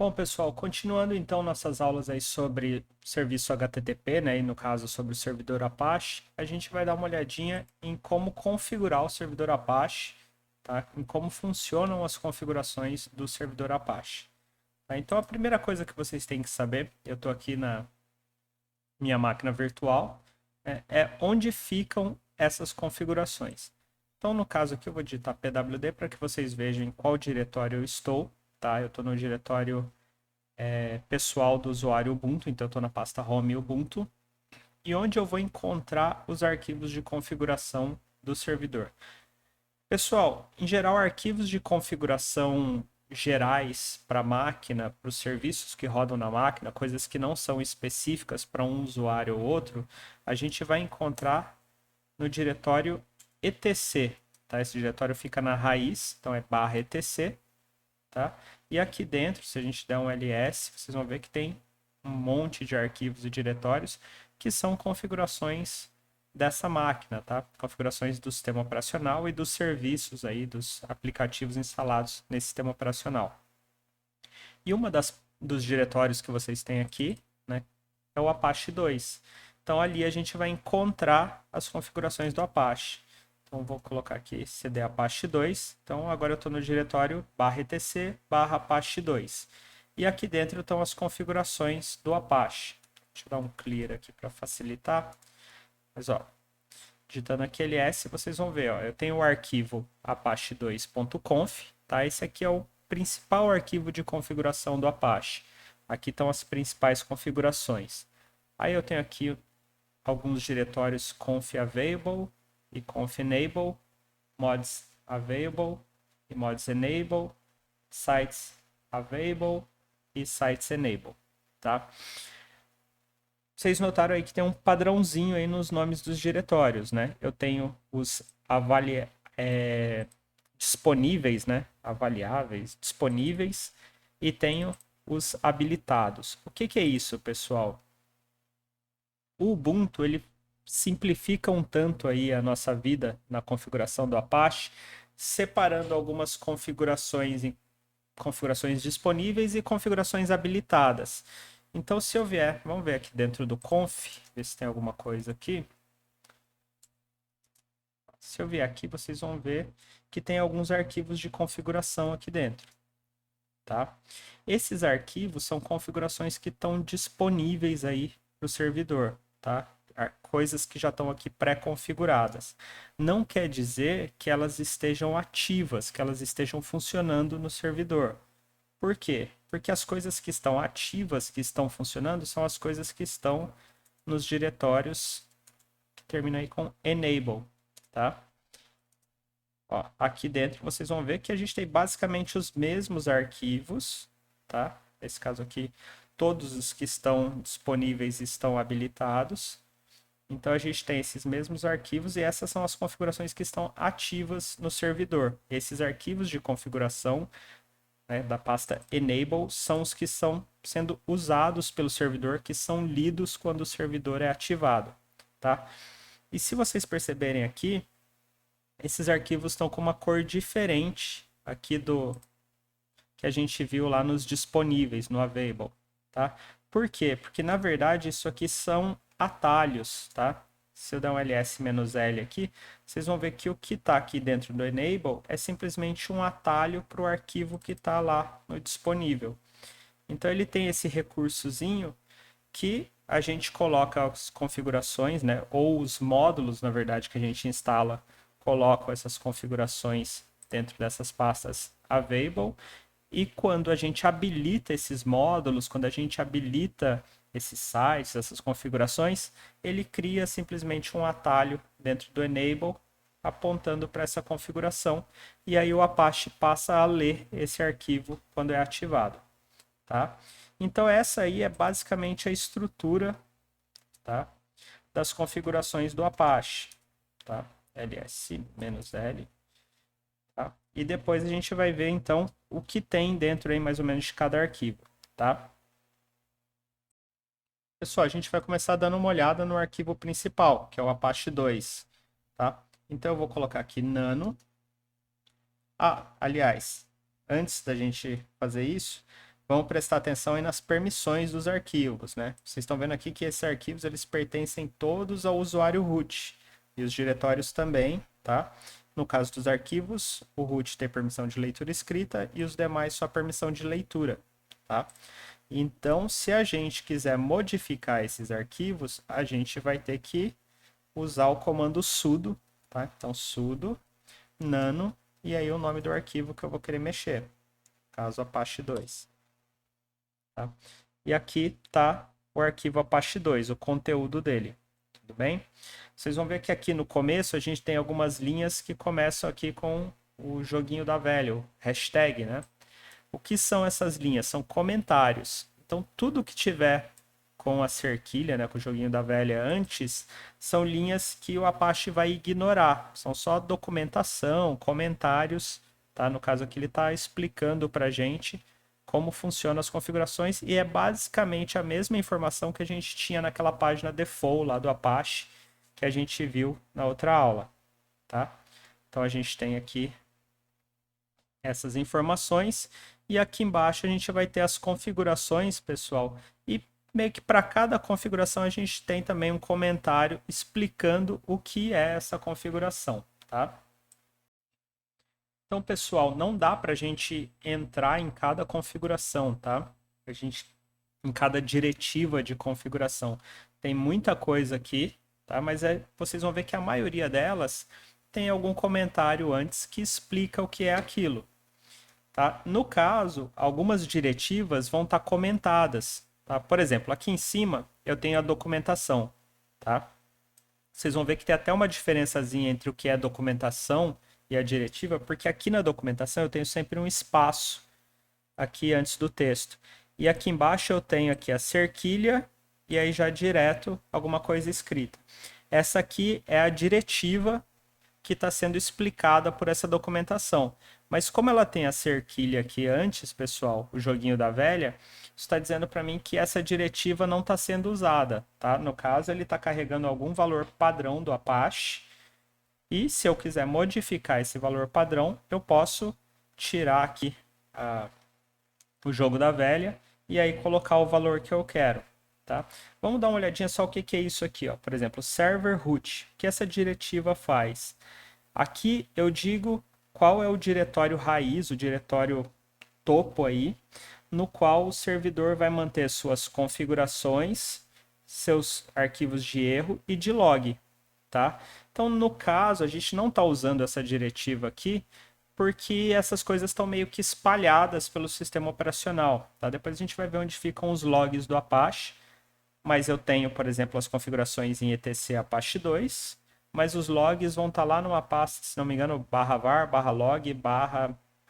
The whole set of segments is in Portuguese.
Bom, pessoal, continuando então nossas aulas aí sobre serviço HTTP, né, e no caso sobre o servidor Apache, a gente vai dar uma olhadinha em como configurar o servidor Apache, tá? Em como funcionam as configurações do servidor Apache. Tá? Então, a primeira coisa que vocês têm que saber, eu estou aqui na minha máquina virtual, é onde ficam essas configurações. Então, no caso aqui, eu vou digitar pwd para que vocês vejam em qual diretório eu estou, tá? Eu estou no diretório pessoal do usuário Ubuntu, então eu estou na pasta Home Ubuntu, e onde eu vou encontrar os arquivos de configuração do servidor. Pessoal, em geral, arquivos de configuração gerais para a máquina, para os serviços que rodam na máquina, coisas que não são específicas para um usuário ou outro, a gente vai encontrar no diretório etc. Tá? Esse diretório fica na raiz, então é barra etc. Tá? E aqui dentro, se a gente der um ls, vocês vão ver que tem um monte de arquivos e diretórios que são configurações dessa máquina, tá? Configurações do sistema operacional e dos serviços aí, dos aplicativos instalados nesse sistema operacional. E dos diretórios que vocês têm aqui, né, é o Apache 2. Então ali a gente vai encontrar as configurações do Apache. Então vou colocar aqui cd Apache 2. Então agora eu estou no diretório /etc /Apache 2. E aqui dentro estão as configurações do Apache. Deixa eu dar um clear aqui para facilitar. Mas ó, digitando aqui ls, vocês vão ver, ó, eu tenho o arquivo apache2.conf, tá? Esse aqui é o principal arquivo de configuração do Apache. Aqui estão as principais configurações. Aí eu tenho aqui alguns diretórios conf available e conf enable, mods available e mods enable, sites available e sites enable, tá? Vocês notaram aí que tem um padrãozinho aí nos nomes dos diretórios, né? Eu tenho os disponíveis, né? Avaliáveis, disponíveis, e tenho os habilitados. O que é isso, pessoal? O Ubuntu, ele simplifica um tanto aí a nossa vida na configuração do Apache, separando algumas configurações em configurações disponíveis e configurações habilitadas. Então, se eu vier, vamos ver aqui dentro do conf, ver se tem alguma coisa aqui. Se eu vier aqui, vocês vão ver que tem alguns arquivos de configuração aqui dentro, tá? Esses arquivos são configurações que estão disponíveis aí para o servidor, tá? Coisas que já estão aqui pré-configuradas. Não quer dizer que elas estejam ativas, que elas estejam funcionando no servidor. Por quê? Porque as coisas que estão ativas, que estão funcionando, são as coisas que estão nos diretórios que terminam aí com enable, tá? Ó, aqui dentro vocês vão ver que a gente tem basicamente os mesmos arquivos, tá? Nesse caso aqui, todos os que estão disponíveis estão habilitados. Então a gente tem esses mesmos arquivos e essas são as configurações que estão ativas no servidor. Esses arquivos de configuração, né, da pasta enable são os que estão sendo usados pelo servidor, que são lidos quando o servidor é ativado, tá? E se vocês perceberem aqui, esses arquivos estão com uma cor diferente aqui do que a gente viu lá nos disponíveis, no available, tá? Por quê? Porque na verdade isso aqui são atalhos, tá? Se eu der um ls-l aqui, vocês vão ver que o que está aqui dentro do enable é simplesmente um atalho para o arquivo que está lá no disponível. Então ele tem esse recursozinho que a gente coloca as configurações, né? Ou os módulos, na verdade, que a gente instala, colocam essas configurações dentro dessas pastas available. E quando a gente habilita esses módulos, quando a gente habilita esses sites, essas configurações, ele cria simplesmente um atalho dentro do enable apontando para essa configuração e aí o Apache passa a ler esse arquivo quando é ativado, tá? Então essa aí é basicamente a estrutura, tá, das configurações do Apache, tá? ls-l, tá? E depois a gente vai ver então o que tem dentro aí mais ou menos de cada arquivo, tá? Pessoal, a gente vai começar dando uma olhada no arquivo principal, que é o Apache 2, tá? Então eu vou colocar aqui nano. Ah, aliás, antes da gente fazer isso, vamos prestar atenção aí nas permissões dos arquivos, né? Vocês estão vendo aqui que esses arquivos eles pertencem todos ao usuário root e os diretórios também, tá? No caso dos arquivos, o root tem permissão de leitura escrita e os demais só permissão de leitura, tá? Então, se a gente quiser modificar esses arquivos, a gente vai ter que usar o comando sudo, tá? Então, sudo nano e aí o nome do arquivo que eu vou querer mexer, caso Apache 2. Tá? E aqui está o arquivo Apache 2, o conteúdo dele. Tudo bem? Vocês vão ver que aqui no começo a gente tem algumas linhas que começam aqui com o joguinho da velha, o hashtag, né? O que são essas linhas? São comentários. Então, tudo que tiver com a cerquilha, né, com o joguinho da velha antes, são linhas que o Apache vai ignorar. São só documentação, comentários, tá? No caso aqui ele está explicando para a gente como funcionam as configurações e é basicamente a mesma informação que a gente tinha naquela página default lá do Apache que a gente viu na outra aula, tá? Então a gente tem aqui essas informações e aqui embaixo a gente vai ter as configurações, pessoal, e meio que para cada configuração a gente tem também um comentário explicando o que é essa configuração, tá? Então, pessoal, não dá para a gente entrar em cada configuração, tá? Em cada diretiva de configuração. Tem muita coisa aqui, tá? Mas vocês vão ver que a maioria delas tem algum comentário antes que explica o que é aquilo. Tá? No caso, algumas diretivas vão estar comentadas. Tá? Por exemplo, aqui em cima eu tenho a documentação. Tá? Vocês vão ver que tem até uma diferençazinha entre o que é documentação e a diretiva, porque aqui na documentação eu tenho sempre um espaço aqui antes do texto. E aqui embaixo eu tenho aqui a cerquilha e aí já direto alguma coisa escrita. Essa aqui é a diretiva que está sendo explicada por essa documentação. Mas como ela tem a cerquilha aqui antes, pessoal, o joguinho da velha, isso está dizendo para mim que essa diretiva não está sendo usada. Tá? No caso, ele está carregando algum valor padrão do Apache. E se eu quiser modificar esse valor padrão, eu posso tirar aqui o jogo da velha e aí colocar o valor que eu quero. Tá? Vamos dar uma olhadinha só o que é isso aqui. Ó. Por exemplo, server root. O que essa diretiva faz? Aqui eu digo qual é o diretório raiz, o diretório topo aí, no qual o servidor vai manter suas configurações, seus arquivos de erro e de log. Tá? Então, no caso, a gente não está usando essa diretiva aqui porque essas coisas estão meio que espalhadas pelo sistema operacional. Tá? Depois a gente vai ver onde ficam os logs do Apache, mas eu tenho, por exemplo, as configurações em etc Apache 2, mas os logs vão estar lá numa pasta, se não me engano, /var, /log,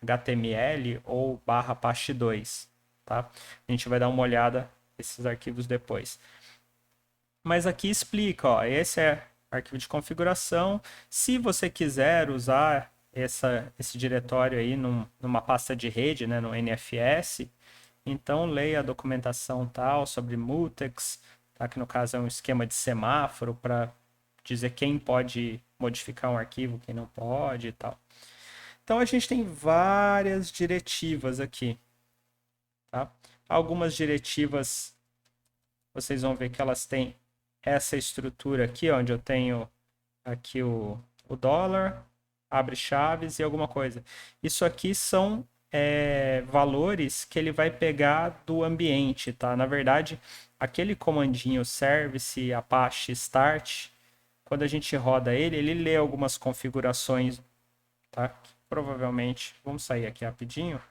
/html ou /apache 2. Tá? A gente vai dar uma olhada nesses arquivos depois. Mas aqui explica, ó, esse é arquivo de configuração. Se você quiser usar esse diretório aí numa pasta de rede, né, no NFS, então leia a documentação tal sobre mutex, tá, que no caso é um esquema de semáforo para dizer quem pode modificar um arquivo, quem não pode e tal. Então a gente tem várias diretivas aqui. Tá? Algumas diretivas, vocês vão ver que elas têm essa estrutura aqui, onde eu tenho aqui o dólar, abre chaves e alguma coisa. Isso aqui são valores que ele vai pegar do ambiente, tá? Na verdade, aquele comandinho service apache start, quando a gente roda ele, ele lê algumas configurações, tá? Provavelmente, vamos sair aqui rapidinho.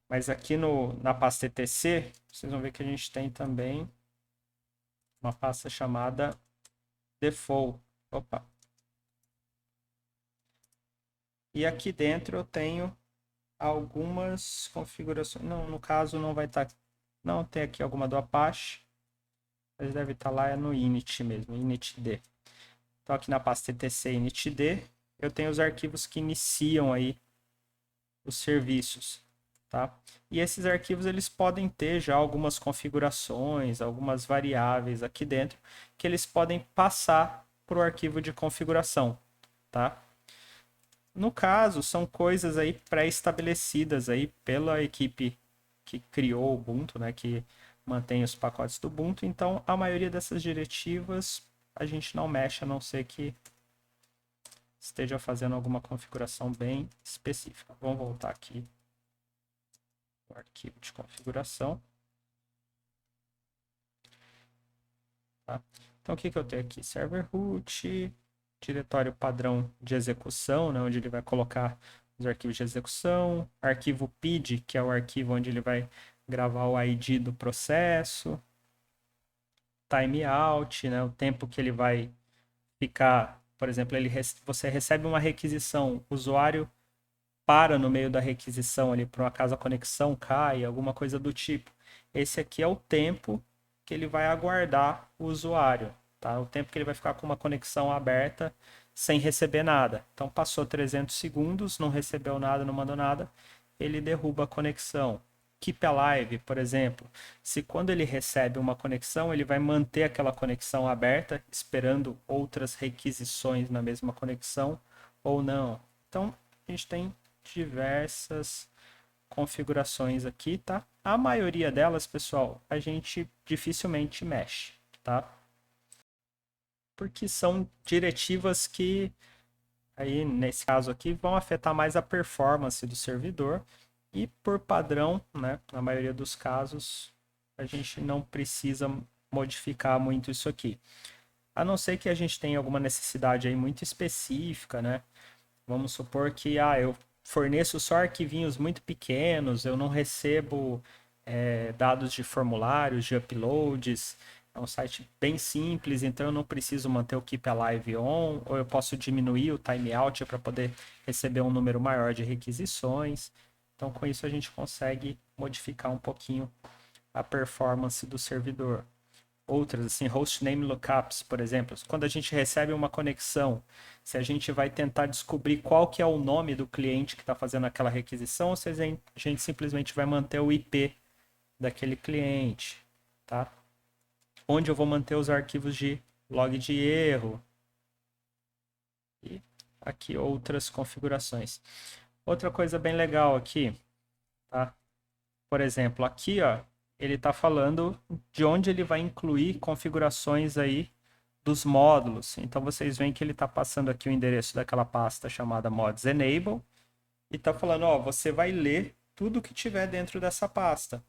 Mas aqui na pasta etc, vocês vão ver que a gente tem também uma pasta chamada default. Opa. E aqui dentro eu tenho algumas configurações. Não, no caso não vai estar. Não, tem aqui alguma do Apache. Mas deve estar lá no init mesmo, initd. Então aqui na pasta etc initd, eu tenho os arquivos que iniciam aí os serviços. Tá? E esses arquivos eles podem ter já algumas configurações, algumas variáveis aqui dentro, que eles podem passar para o arquivo de configuração. Tá? No caso, são coisas aí pré-estabelecidas aí pela equipe que criou o Ubuntu, né, que mantém os pacotes do Ubuntu. Então, a maioria dessas diretivas a gente não mexe, a não ser que esteja fazendo alguma configuração bem específica. Vamos voltar aqui no arquivo de configuração. Tá? Então, o que eu tenho aqui? Server root, diretório padrão de execução, né, onde ele vai colocar os arquivos de execução, arquivo PID, que é o arquivo onde ele vai gravar o ID do processo, timeout, né, o tempo que ele vai ficar, por exemplo, você recebe uma requisição, o usuário para no meio da requisição ali, por um acaso a conexão cai, alguma coisa do tipo. Esse aqui é o tempo que ele vai aguardar o usuário, tá? O tempo que ele vai ficar com uma conexão aberta sem receber nada. Então passou 300 segundos, não recebeu nada, não mandou nada, ele derruba a conexão. Keep Alive, por exemplo, se quando ele recebe uma conexão, ele vai manter aquela conexão aberta, esperando outras requisições na mesma conexão ou não. Então, a gente tem diversas configurações aqui, tá? A maioria delas, pessoal, a gente dificilmente mexe, tá? Porque são diretivas que, aí nesse caso aqui, vão afetar mais a performance do servidor e por padrão, né, na maioria dos casos, a gente não precisa modificar muito isso aqui. A não ser que a gente tenha alguma necessidade aí muito específica, né? Vamos supor que eu forneço só arquivinhos muito pequenos, eu não recebo dados de formulários, de uploads. É um site bem simples, então eu não preciso manter o Keep Alive on, ou eu posso diminuir o timeout para poder receber um número maior de requisições. Então, com isso, a gente consegue modificar um pouquinho a performance do servidor. Outras, assim, hostname lookups, por exemplo. Quando a gente recebe uma conexão, se a gente vai tentar descobrir qual que é o nome do cliente que está fazendo aquela requisição, ou se a gente simplesmente vai manter o IP daquele cliente, tá? Onde eu vou manter os arquivos de log de erro. E aqui outras configurações. Outra coisa bem legal aqui, tá? Por exemplo, aqui, ó, ele está falando de onde ele vai incluir configurações aí dos módulos. Então vocês veem que ele está passando aqui o endereço daquela pasta chamada mods enable e está falando, ó, você vai ler tudo que tiver dentro dessa pasta,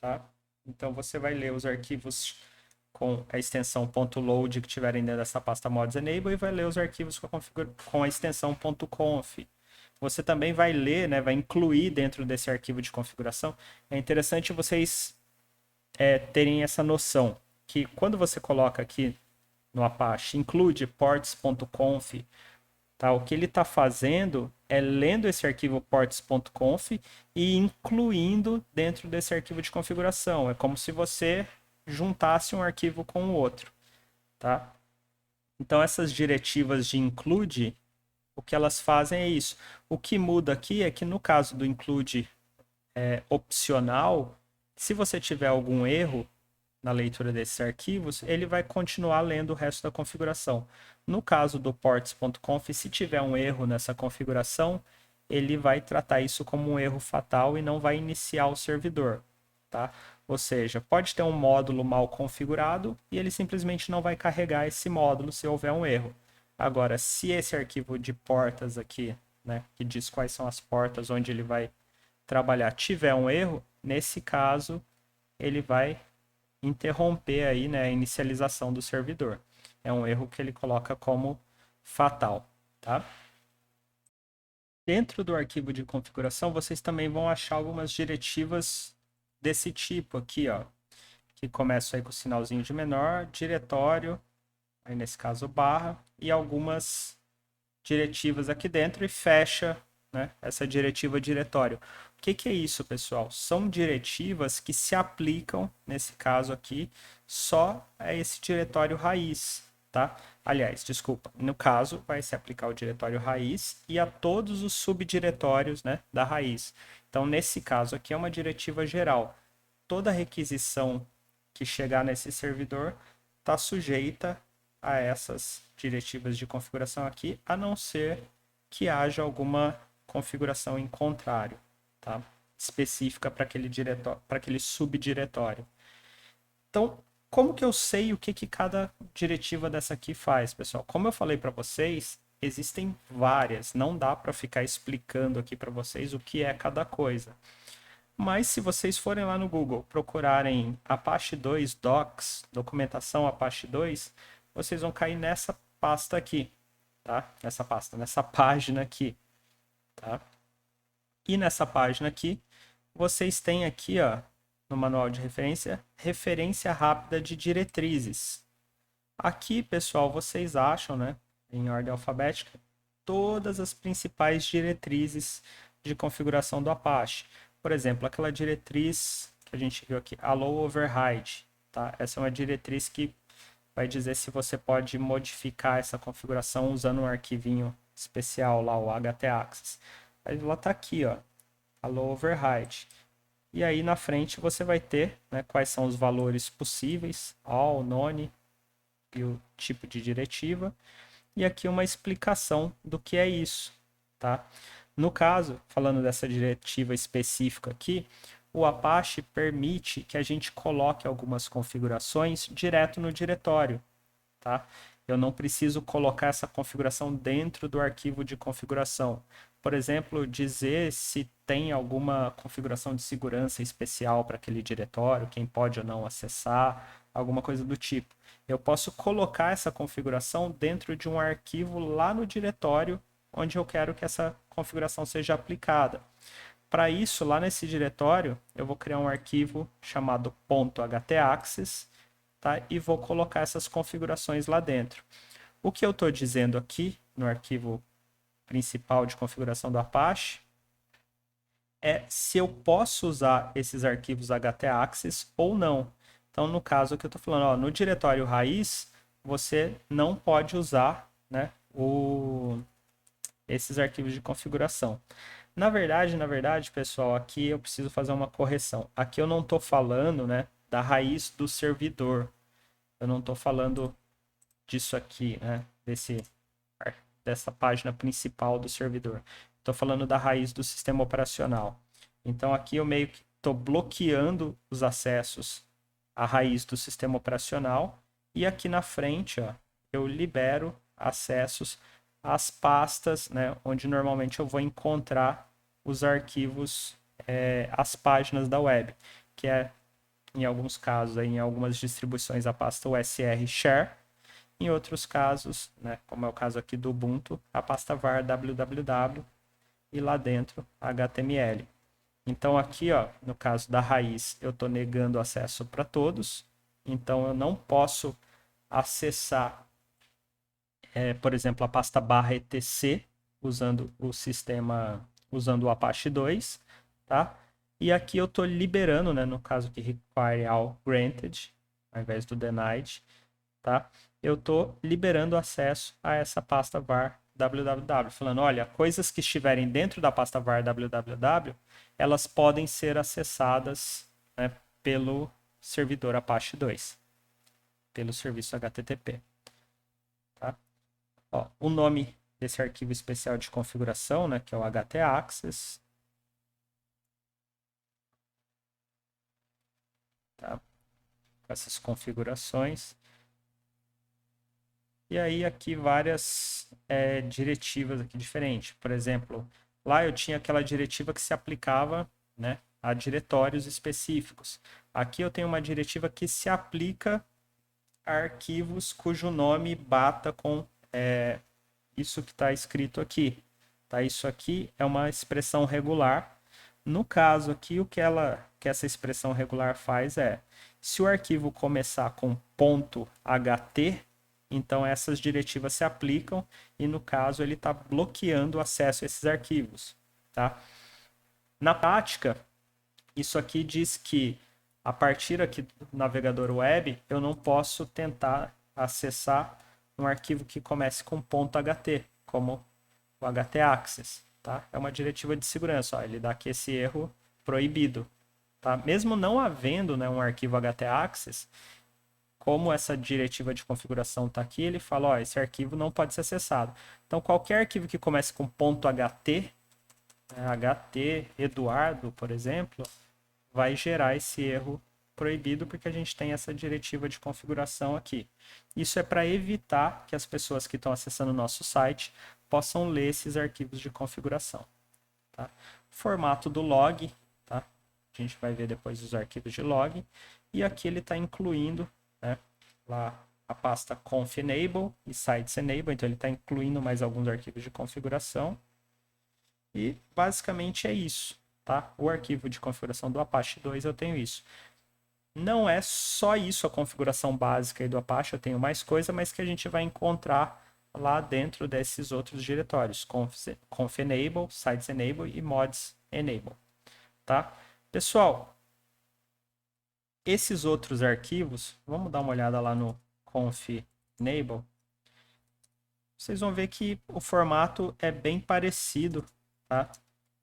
tá? Então você vai ler os arquivos com a extensão .load que tiverem dentro dessa pasta mods enable e vai ler os arquivos com a extensão .conf. Você também vai ler, né, vai incluir dentro desse arquivo de configuração. É interessante vocês terem essa noção que quando você coloca aqui no Apache include ports.conf, tá? O que ele está fazendo é lendo esse arquivo ports.conf e incluindo dentro desse arquivo de configuração. É como se você juntasse um arquivo com o outro, tá? Então essas diretivas de include, o que elas fazem é isso. O que muda aqui é que no caso do include opcional, se você tiver algum erro na leitura desses arquivos, ele vai continuar lendo o resto da configuração. No caso do ports.conf, se tiver um erro nessa configuração, ele vai tratar isso como um erro fatal e não vai iniciar o servidor, tá? Ou seja, pode ter um módulo mal configurado e ele simplesmente não vai carregar esse módulo se houver um erro. Agora, se esse arquivo de portas aqui, né, que diz quais são as portas onde ele vai trabalhar, tiver um erro, nesse caso, ele vai interromper aí, né, a inicialização do servidor. É um erro que ele coloca como fatal, tá? Dentro do arquivo de configuração, vocês também vão achar algumas diretivas desse tipo aqui, ó, que começam aí com o sinalzinho de menor, diretório, aí nesse caso barra, e algumas diretivas aqui dentro e fecha, né, essa diretiva diretório. O que é isso, pessoal? São diretivas que se aplicam, nesse caso aqui, só a esse diretório raiz, tá? Aliás, desculpa, no caso vai se aplicar o diretório raiz e a todos os subdiretórios, né, da raiz. Então, nesse caso aqui é uma diretiva geral. Toda requisição que chegar nesse servidor está sujeita a essas diretivas de configuração aqui, a não ser que haja alguma configuração em contrário, tá? específica para aquele diretório, para aquele subdiretório. Então, como que eu sei o que, que cada diretiva dessa aqui faz, pessoal? Como eu falei para vocês, existem várias, não dá para ficar explicando aqui para vocês o que é cada coisa. Mas se vocês forem lá no Google, procurarem Apache 2 Docs, documentação Apache 2, vocês vão cair nessa pasta aqui, tá? Nessa página aqui, tá? E nessa página aqui, vocês têm aqui, ó, no manual de referência, referência rápida de diretrizes. Aqui, pessoal, vocês acham, né, em ordem alfabética, todas as principais diretrizes de configuração do Apache. Por exemplo, aquela diretriz que a gente viu aqui, Allow Override, tá? Essa é uma diretriz que vai dizer se você pode modificar essa configuração usando um arquivinho especial lá, o htaccess. Ela está aqui, ó, Allow Override. E aí na frente você vai ter, né, quais são os valores possíveis, all, none e o tipo de diretiva. E aqui uma explicação do que é isso, tá? No caso, falando dessa diretiva específica aqui, o Apache permite que a gente coloque algumas configurações direto no diretório, tá? Eu não preciso colocar essa configuração dentro do arquivo de configuração. Por exemplo, dizer se tem alguma configuração de segurança especial para aquele diretório, quem pode ou não acessar, alguma coisa do tipo. Eu posso colocar essa configuração dentro de um arquivo lá no diretório onde eu quero que essa configuração seja aplicada. Para isso, lá nesse diretório, eu vou criar um arquivo chamado .htaccess, tá? E vou colocar essas configurações lá dentro. O que eu estou dizendo aqui no arquivo principal de configuração do Apache é se eu posso usar esses arquivos htaccess ou não. Então, no caso aqui eu estou falando, ó, no diretório raiz, você não pode usar, né, esses arquivos de configuração. Na verdade, pessoal, aqui eu preciso fazer uma correção. Aqui eu não estou falando, né, da raiz do servidor. Eu não estou falando disso aqui, né, dessa página principal do servidor. Estou falando da raiz do sistema operacional. Então aqui eu meio que estou bloqueando os acessos à raiz do sistema operacional e aqui na frente, ó, eu libero acessos às pastas, né, onde normalmente eu vou encontrar os arquivos, as páginas da web, que é, em alguns casos, em algumas distribuições, a pasta USR Share. Em outros casos, né, como é o caso aqui do Ubuntu, a pasta var www e lá dentro HTML. Então aqui, ó, no caso da raiz, eu estou negando acesso para todos. Então eu não posso acessar, por exemplo, a pasta /etc usando o sistema, usando o Apache 2, tá? E aqui eu estou liberando, né, no caso que require all granted, ao invés do denied, tá? Eu estou liberando acesso a essa pasta var www, falando, olha, coisas que estiverem dentro da pasta var www, elas podem ser acessadas, né, pelo servidor Apache 2, pelo serviço HTTP. Tá? Ó, o nome desse arquivo especial de configuração, né, que é o htaccess. Tá? Essas configurações. E aí aqui várias diretivas aqui diferentes. Por exemplo, lá eu tinha aquela diretiva que se aplicava, né, a diretórios específicos. Aqui eu tenho uma diretiva que se aplica a arquivos cujo nome bata com isso que está escrito aqui. Tá? Isso aqui é uma expressão regular. No caso aqui, o que essa expressão regular faz é, se o arquivo começar com .ht, então essas diretivas se aplicam e no caso ele está bloqueando o acesso a esses arquivos. Tá? Na prática, isso aqui diz que a partir aqui do navegador web, eu não posso tentar acessar um arquivo que comece com .ht, como o htaccess. Tá? É uma diretiva de segurança, ó, ele dá aqui esse erro proibido. Tá? Mesmo não havendo, né, um arquivo htaccess, como essa diretiva de configuração está aqui, ele fala, ó, esse arquivo não pode ser acessado. Então, qualquer arquivo que comece com .ht, HT Eduardo, por exemplo, vai gerar esse erro proibido porque a gente tem essa diretiva de configuração aqui. Isso é para evitar que as pessoas que estão acessando o nosso site possam ler esses arquivos de configuração. Tá? Formato do log, tá? A gente vai ver depois os arquivos de log. E aqui ele está incluindo, né, lá a pasta conf enable e sites enable, então ele está incluindo mais alguns arquivos de configuração. E basicamente é isso, tá? O arquivo de configuração do Apache 2 eu tenho isso. Não é só isso a configuração básica aí do Apache, eu tenho mais coisa, mas que a gente vai encontrar lá dentro desses outros diretórios, conf enable, sites enable e mods enable, tá? Pessoal, esses outros arquivos, vamos dar uma olhada lá no conf enable. Vocês vão ver que o formato é bem parecido, tá,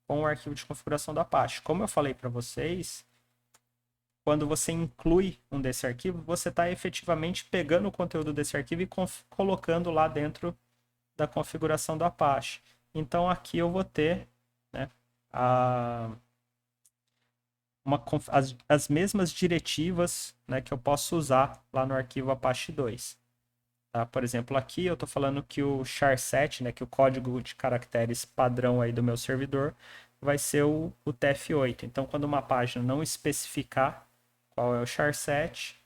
com o arquivo de configuração do Apache. Como eu falei para vocês, quando você inclui um desse arquivo, você está efetivamente pegando o conteúdo desse arquivo e colocando lá dentro da configuração do Apache. Então aqui eu vou ter, né, as mesmas diretivas, né, que eu posso usar lá no arquivo Apache 2. Tá? Por exemplo, aqui eu estou falando que o char7, né, que o código de caracteres padrão aí do meu servidor, vai ser o TF8. Então, quando uma página não especificar qual é o char7,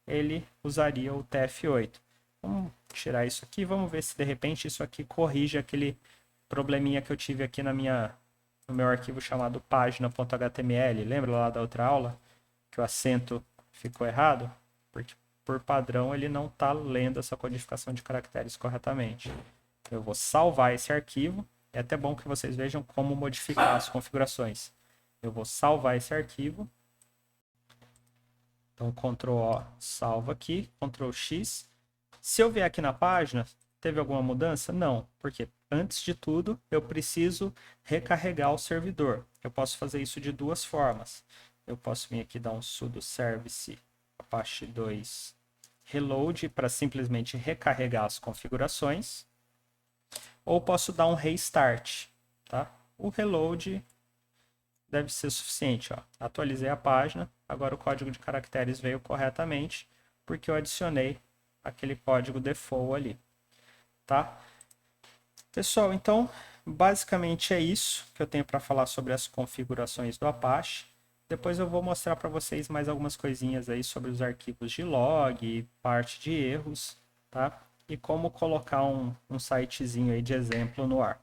ele usaria o TF8. Vamos tirar isso aqui, vamos ver se de repente isso aqui corrige aquele probleminha que eu tive aqui no meu arquivo chamado página.html. Lembra lá da outra aula que o acento ficou errado? Porque por padrão ele não está lendo essa codificação de caracteres corretamente. Eu vou salvar esse arquivo. É até bom que vocês vejam como modificar as configurações. Eu vou salvar esse arquivo. Então, Ctrl O, salva aqui, Ctrl X. Se eu vier aqui na página, teve alguma mudança? Não, porque antes de tudo eu preciso recarregar o servidor. Eu posso fazer isso de duas formas. Eu posso vir aqui dar um sudo service Apache 2 reload para simplesmente recarregar as configurações, ou posso dar um restart, tá? O reload deve ser suficiente, ó. Atualizei a página, agora o código de caracteres veio corretamente, porque eu adicionei aquele código default ali, tá? Pessoal, então, basicamente é isso que eu tenho para falar sobre as configurações do Apache. Depois eu vou mostrar para vocês mais algumas coisinhas aí sobre os arquivos de log, parte de erros, tá? E como colocar um sitezinho aí de exemplo no ar.